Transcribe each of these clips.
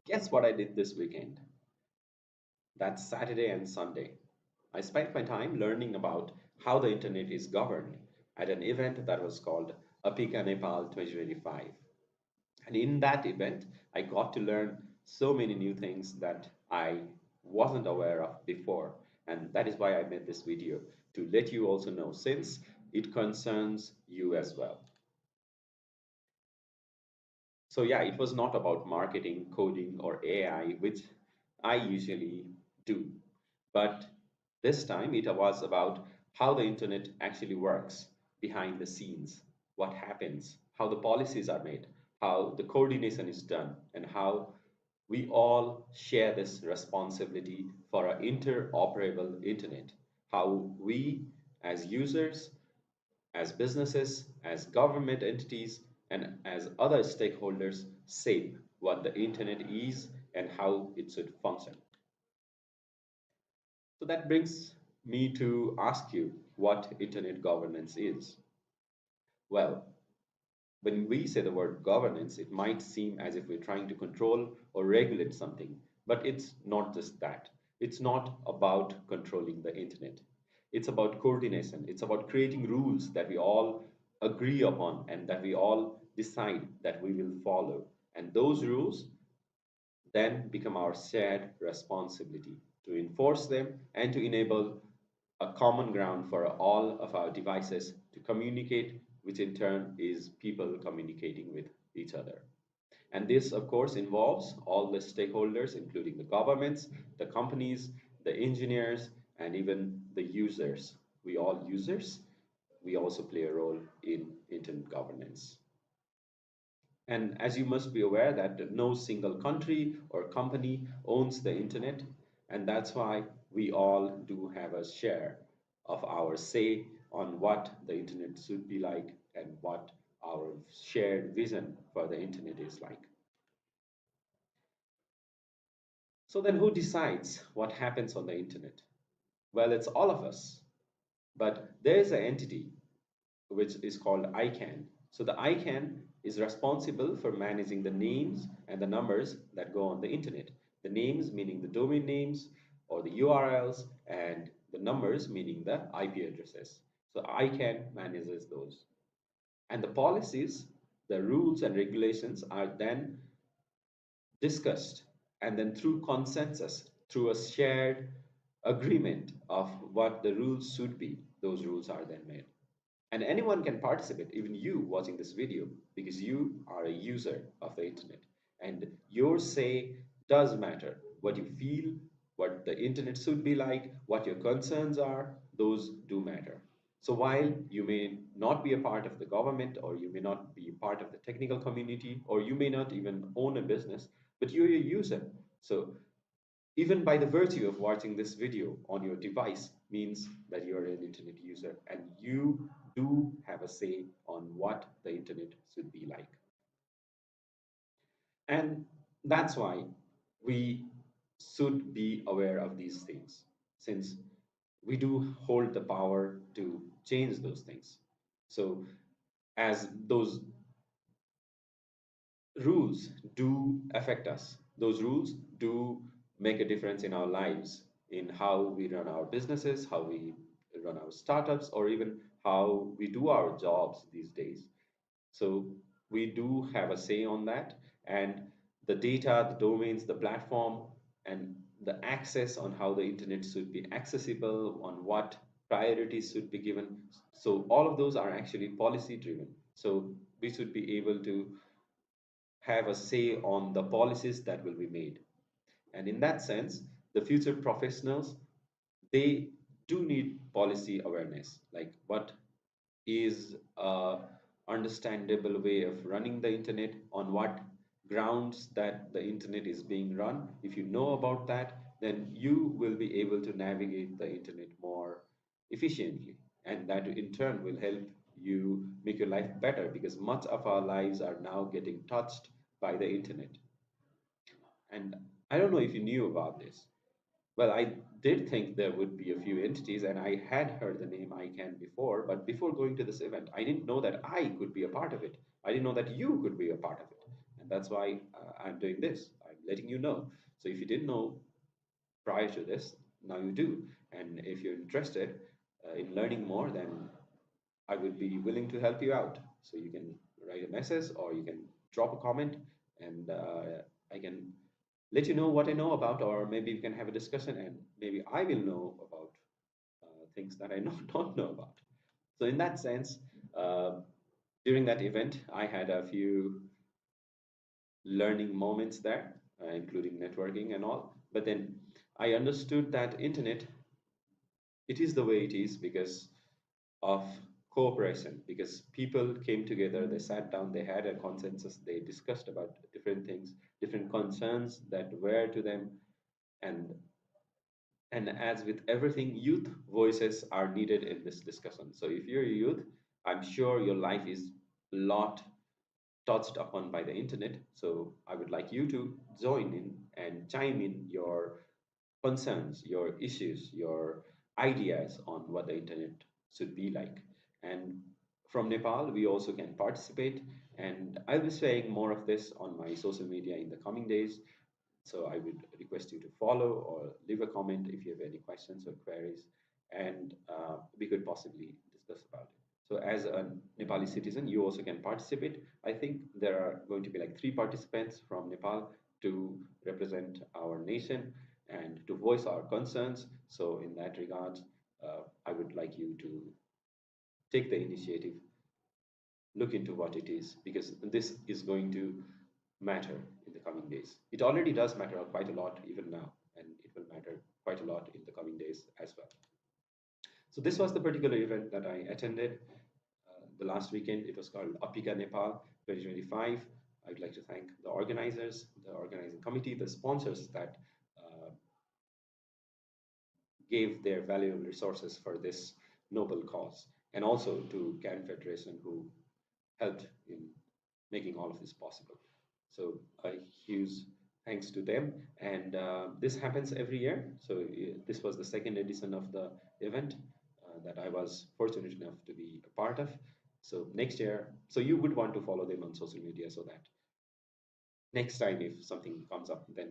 Guess what I did this weekend? That's Saturday and Sunday. I spent my time learning about how the internet is governed at an event that was called APIGA Nepal 2025. And in that event, I got to learn so many new things that I wasn't aware of before. And that is why I made this video to let you also know since it concerns you as well. So yeah, it was not about marketing, coding, or AI, which I usually do. But this time it was about how the internet actually works behind the scenes, what happens, how the policies are made, how the coordination is done, and how we all share this responsibility for an interoperable internet. How we, as users, as businesses, as government entities, and as other stakeholders, shape what the internet is and how it should function. So that brings me to ask you what internet governance is. Well, when we say the word governance, it might seem as if we're trying to control or regulate something, but it's not just that. It's not about controlling the internet. It's about coordination. It's about creating rules that we all agree upon and that we all decide that we will follow. And those rules then become our shared responsibility to enforce them and to enable a common ground for all of our devices to communicate, which in turn is people communicating with each other. And this, of course, involves all the stakeholders, including the governments, the companies, the engineers, and even the users. We all users, we also play a role in internet governance. And as you must be aware that no single country or company owns the internet, and that's why we all do have a share of our say on what the internet should be like and what our shared vision for the internet is like. So then who decides what happens on the internet? Well, it's all of us. But there is an entity which is called ICANN. So the ICANN is responsible for managing the names and the numbers that go on the internet. The names meaning the domain names or the URLs, and the numbers meaning the IP addresses. So ICANN manages those. And the policies, the rules and regulations are then discussed, and then through consensus, through a shared agreement of what the rules should be, those rules are then made. And anyone can participate, even you watching this video, because you are a user of the internet. And your say does matter. What you feel, what the internet should be like, what your concerns are, those do matter. So while you may not be a part of the government, or you may not be a part of the technical community, or you may not even own a business, but you're a user. So even by the virtue of watching this video on your device means that you're an internet user and you do have a say on what the internet should be like. And that's why we should be aware of these things, since we do hold the power to change those things. So as those rules do affect us. Those rules do make a difference in our lives, in how we run our businesses, how we run our startups, or even how we do our jobs these days. So we do have a say on that, and the data, the domains, the platform, and the access on how the internet should be accessible, on what priorities should be given. So all of those are actually policy driven. So we should be able to have a say on the policies that will be made. And in that sense, the future professionals, they do need policy awareness, like what is a understandable way of running the internet, on what grounds that the internet is being run. If you know about that, then you will be able to navigate the internet more efficiently, and that in turn will help you make your life better, because much of our lives are now getting touched by the internet. And I don't know if you knew about this. Well, I did think there would be a few entities, and I had heard the name ICANN before, but before going to this event, I didn't know that I could be a part of it. I didn't know that you could be a part of it. And that's why I'm doing this. I'm letting you know. So if you didn't know prior to this, now you do. And if you're interested in learning more, then I would be willing to help you out. So you can write a message or you can drop a comment, and I can let you know what I know about, or maybe we can have a discussion, and maybe I will know about things that I don't know about. So in that sense, during that event, I had a few learning moments there, including networking and all. But then I understood that internet, it is the way it is because of cooperation, because people came together, they sat down, they had a consensus, they discussed about different things, different concerns that were to them, and as with everything, youth voices are needed in this discussion. So if you're a youth, I'm sure your life is a lot touched upon by the internet. So I would like you to join in and chime in your concerns, your issues, your ideas on what the internet should be like. And from Nepal, we also can participate. And I'll be sharing more of this on my social media in the coming days. So I would request you to follow or leave a comment if you have any questions or queries, and we could possibly discuss about it. So as a Nepali citizen, you also can participate. I think there are going to be like 3 participants from Nepal to represent our nation and to voice our concerns. So in that regard, I would like you to take the initiative, look into what it is, because this is going to matter in the coming days. It already does matter quite a lot even now, and it will matter quite a lot in the coming days as well. So this was the particular event that I attended the last weekend. It was called APIGA Nepal 2025. I would like to thank the organizers, the organizing committee, the sponsors that gave their valuable resources for this noble cause, and also to CAN Federation, who helped in making all of this possible. So a huge thanks to them. And this happens every year. So this was the second edition of the event that I was fortunate enough to be a part of. So next year, so you would want to follow them on social media so that next time if something comes up, then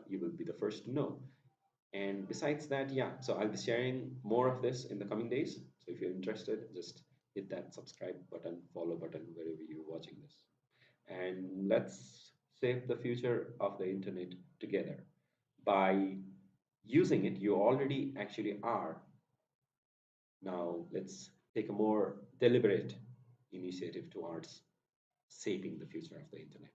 you will be the first to know. And besides that, yeah, so I'll be sharing more of this in the coming days. So if you're interested, just hit that subscribe button, follow button wherever you're watching this. And let's save the future of the internet together. By using it, you already actually are. Now let's take a more deliberate initiative towards shaping the future of the internet.